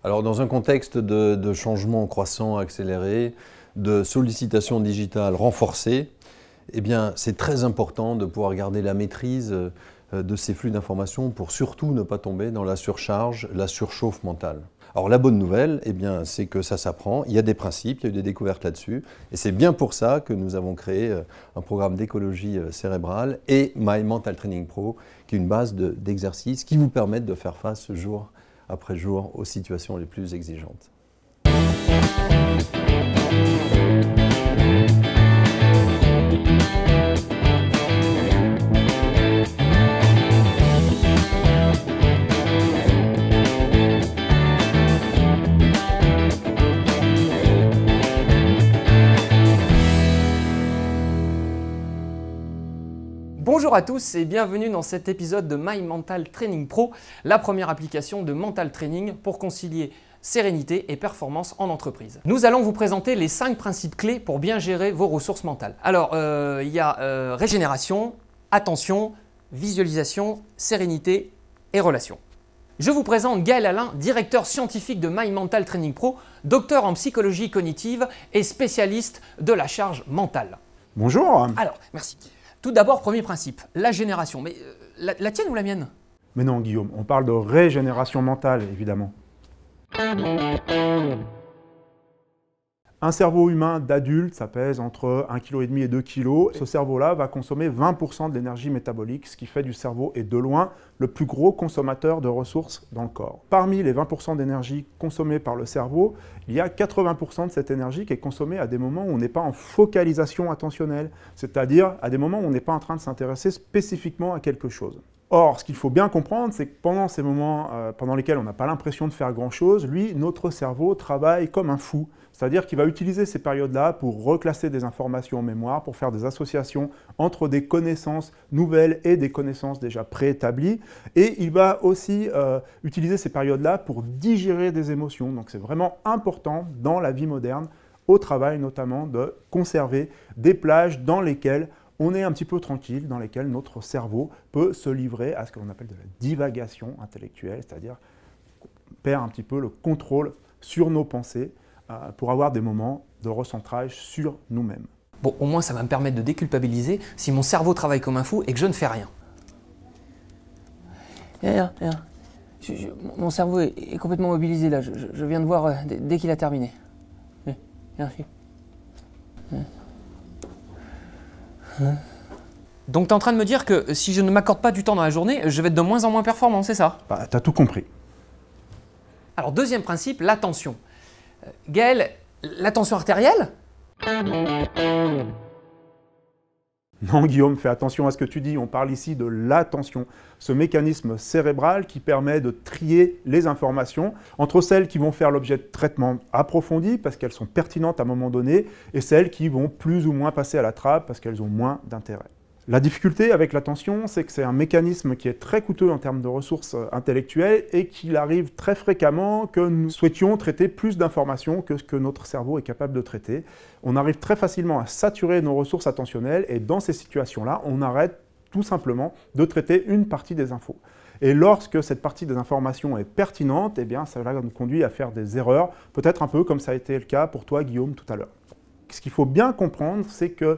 Alors dans un contexte de changement croissant, accéléré, de sollicitation digitale renforcée, eh bien, c'est très important de pouvoir garder la maîtrise de ces flux d'informations pour surtout ne pas tomber dans la surcharge, la surchauffe mentale. Alors la bonne nouvelle, eh bien, c'est que ça s'apprend, il y a des principes, il y a eu des découvertes là-dessus, et c'est bien pour ça que nous avons créé un programme d'écologie cérébrale et My Mental Training Pro, qui est une base d'exercices qui vous permettent de faire face jour après jour aux situations les plus exigeantes. Bonjour à tous et bienvenue dans cet épisode de My Mental Training Pro, la première application de mental training pour concilier sérénité et performance en entreprise. Nous allons vous présenter les 5 principes clés pour bien gérer vos ressources mentales. Alors, il y a régénération, attention, visualisation, sérénité et relation. Je vous présente Gaël Alain, directeur scientifique de My Mental Training Pro, docteur en psychologie cognitive et spécialiste de la charge mentale. Bonjour. Alors, merci. Tout d'abord, premier principe, la génération. Mais la tienne ou la mienne? Mais non, Guillaume, on parle de régénération mentale, évidemment. Un cerveau humain d'adulte, ça pèse entre 1,5 kg et 2 kg. Ce cerveau-là va consommer 20% de l'énergie métabolique, ce qui fait du cerveau, et de loin, le plus gros consommateur de ressources dans le corps. Parmi les 20% d'énergie consommée par le cerveau, il y a 80% de cette énergie qui est consommée à des moments où on n'est pas en focalisation attentionnelle, c'est-à-dire à des moments où on n'est pas en train de s'intéresser spécifiquement à quelque chose. Or, ce qu'il faut bien comprendre, c'est que pendant ces moments pendant lesquels on n'a pas l'impression de faire grand-chose, lui, notre cerveau travaille comme un fou. C'est-à-dire qu'il va utiliser ces périodes-là pour reclasser des informations en mémoire, pour faire des associations entre des connaissances nouvelles et des connaissances déjà préétablies. Et il va aussi utiliser ces périodes-là pour digérer des émotions. Donc c'est vraiment important dans la vie moderne, au travail notamment, de conserver des plages dans lesquelles on est un petit peu tranquille, dans lesquelles notre cerveau peut se livrer à ce que l'on appelle de la divagation intellectuelle, c'est-à-dire qu'on perd un petit peu le contrôle sur nos pensées pour avoir des moments de recentrage sur nous-mêmes. Bon, au moins ça va me permettre de déculpabiliser si mon cerveau travaille comme un fou et que je ne fais rien. Regarde. Mon cerveau est complètement mobilisé là, je viens de voir dès qu'il a terminé. Merci. Donc tu es en train de me dire que si je ne m'accorde pas du temps dans la journée, je vais être de moins en moins performant, c'est ça? Bah, t'as tout compris. Alors deuxième principe, l'attention. Gaël, l'attention artérielle? Non, Guillaume, fais attention à ce que tu dis. On parle ici de l'attention, ce mécanisme cérébral qui permet de trier les informations entre celles qui vont faire l'objet de traitements approfondis parce qu'elles sont pertinentes à un moment donné et celles qui vont plus ou moins passer à la trappe parce qu'elles ont moins d'intérêt. La difficulté avec l'attention, c'est que c'est un mécanisme qui est très coûteux en termes de ressources intellectuelles et qu'il arrive très fréquemment que nous souhaitions traiter plus d'informations que ce que notre cerveau est capable de traiter. On arrive très facilement à saturer nos ressources attentionnelles et dans ces situations-là, on arrête tout simplement de traiter une partie des infos. Et lorsque cette partie des informations est pertinente, eh bien, ça nous conduit à faire des erreurs, peut-être un peu comme ça a été le cas pour toi, Guillaume, tout à l'heure. Ce qu'il faut bien comprendre, c'est que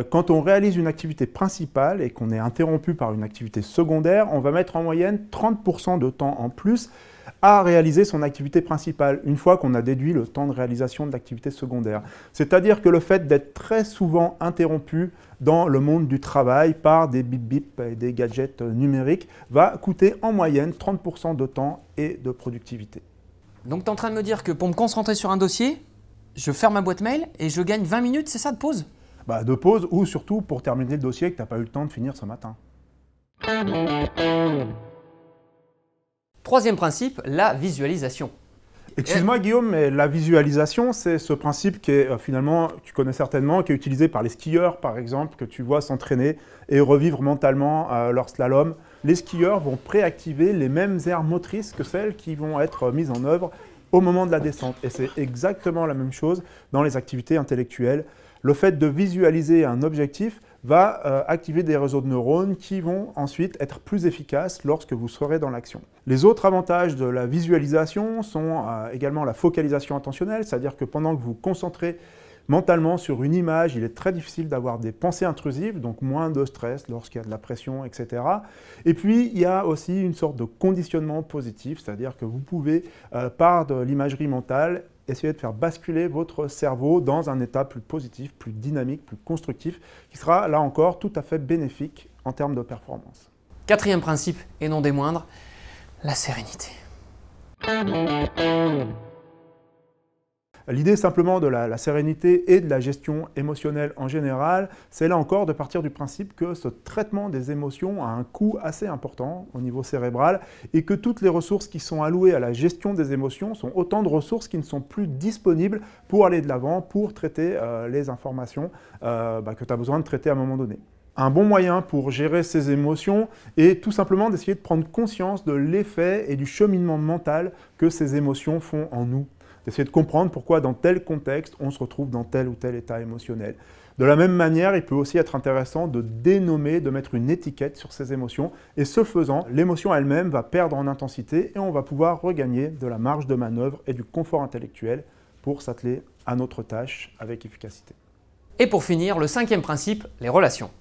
quand on réalise une activité principale et qu'on est interrompu par une activité secondaire, on va mettre en moyenne 30% de temps en plus à réaliser son activité principale, une fois qu'on a déduit le temps de réalisation de l'activité secondaire. C'est-à-dire que le fait d'être très souvent interrompu dans le monde du travail par des bip-bip et des gadgets numériques va coûter en moyenne 30% de temps et de productivité. Donc tu es en train de me dire que pour me concentrer sur un dossier, je ferme ma boîte mail et je gagne 20 minutes, c'est ça, de pause? Bah, de pause ou surtout pour terminer le dossier que tu n'as pas eu le temps de finir ce matin. Troisième principe, la visualisation. Excuse-moi Guillaume, mais la visualisation, c'est ce principe qui est finalement, tu connais certainement, qui est utilisé par les skieurs par exemple, que tu vois s'entraîner et revivre mentalement leur slalom. Les skieurs vont préactiver les mêmes aires motrices que celles qui vont être mises en œuvre au moment de la descente. Et c'est exactement la même chose dans les activités intellectuelles. Le fait de visualiser un objectif va activer des réseaux de neurones qui vont ensuite être plus efficaces lorsque vous serez dans l'action. Les autres avantages de la visualisation sont également la focalisation attentionnelle, c'est-à-dire que pendant que vous vous concentrez mentalement sur une image, il est très difficile d'avoir des pensées intrusives, donc moins de stress lorsqu'il y a de la pression, etc. Et puis, il y a aussi une sorte de conditionnement positif, c'est-à-dire que vous pouvez, par de l'imagerie mentale, essayer de faire basculer votre cerveau dans un état plus positif, plus dynamique, plus constructif, qui sera là encore tout à fait bénéfique en termes de performance. Quatrième principe, et non des moindres, la sérénité. L'idée simplement de la sérénité et de la gestion émotionnelle en général, c'est là encore de partir du principe que ce traitement des émotions a un coût assez important au niveau cérébral et que toutes les ressources qui sont allouées à la gestion des émotions sont autant de ressources qui ne sont plus disponibles pour aller de l'avant, pour traiter les informations que tu as besoin de traiter à un moment donné. Un bon moyen pour gérer ces émotions est tout simplement d'essayer de prendre conscience de l'effet et du cheminement mental que ces émotions font en nous. D'essayer de comprendre pourquoi dans tel contexte, on se retrouve dans tel ou tel état émotionnel. De la même manière, il peut aussi être intéressant de dénommer, de mettre une étiquette sur ces émotions, et ce faisant, l'émotion elle-même va perdre en intensité et on va pouvoir regagner de la marge de manœuvre et du confort intellectuel pour s'atteler à notre tâche avec efficacité. Et pour finir, le cinquième principe, les relations.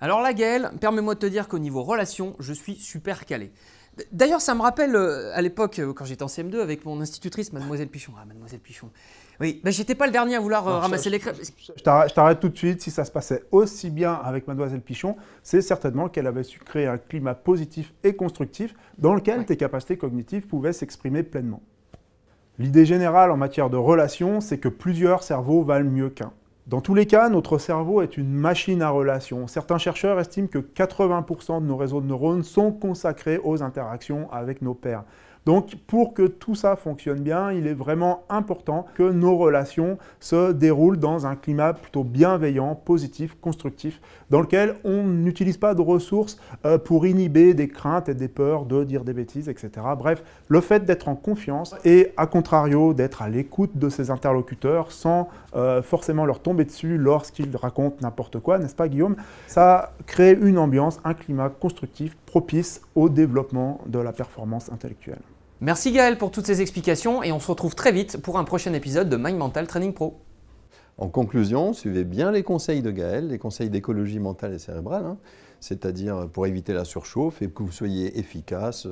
Alors là, Gaël, permets-moi de te dire qu'au niveau relations, je suis super calé. D'ailleurs, ça me rappelle à l'époque, quand j'étais en CM2, avec mon institutrice, Mademoiselle Pichon. Ah, Mademoiselle Pichon. Oui, j'étais pas le dernier à vouloir ramasser les crêpes. Je t'arrête tout de suite. Si ça se passait aussi bien avec Mademoiselle Pichon, c'est certainement qu'elle avait su créer un climat positif et constructif dans lequel tes capacités cognitives pouvaient s'exprimer pleinement. L'idée générale en matière de relations, c'est que plusieurs cerveaux valent mieux qu'un. Dans tous les cas, notre cerveau est une machine à relations. Certains chercheurs estiment que 80% de nos réseaux de neurones sont consacrés aux interactions avec nos pairs. Donc, pour que tout ça fonctionne bien, il est vraiment important que nos relations se déroulent dans un climat plutôt bienveillant, positif, constructif, dans lequel on n'utilise pas de ressources pour inhiber des craintes et des peurs de dire des bêtises, etc. Bref, le fait d'être en confiance et, à contrario, d'être à l'écoute de ses interlocuteurs sans forcément leur tomber dessus lorsqu'ils racontent n'importe quoi, n'est-ce pas Guillaume? Ça crée une ambiance, un climat constructif propice au développement de la performance intellectuelle. Merci Gaël pour toutes ces explications et on se retrouve très vite pour un prochain épisode de Mind Mental Training Pro. En conclusion, suivez bien les conseils de Gaël, les conseils d'écologie mentale et cérébrale, c'est-à-dire pour éviter la surchauffe et que vous soyez efficace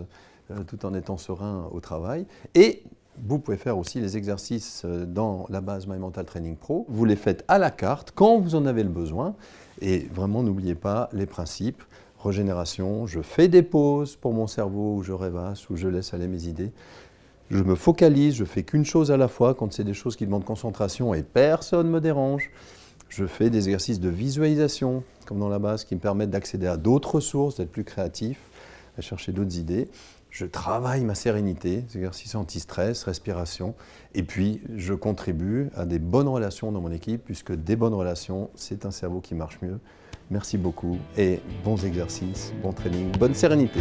tout en étant serein au travail. Et vous pouvez faire aussi les exercices dans la base Mind Mental Training Pro. Vous les faites à la carte quand vous en avez le besoin. Et vraiment, n'oubliez pas les principes. Régénération, je fais des pauses pour mon cerveau où je rêvasse, où je laisse aller mes idées. Je me focalise, je fais qu'une chose à la fois quand c'est des choses qui demandent concentration et personne ne me dérange. Je fais des exercices de visualisation, comme dans la base, qui me permettent d'accéder à d'autres ressources, d'être plus créatif, à chercher d'autres idées. Je travaille ma sérénité, exercices anti-stress, respiration. Et puis, je contribue à des bonnes relations dans mon équipe, puisque des bonnes relations, c'est un cerveau qui marche mieux. Merci beaucoup et bons exercices, bon training, bonne sérénité.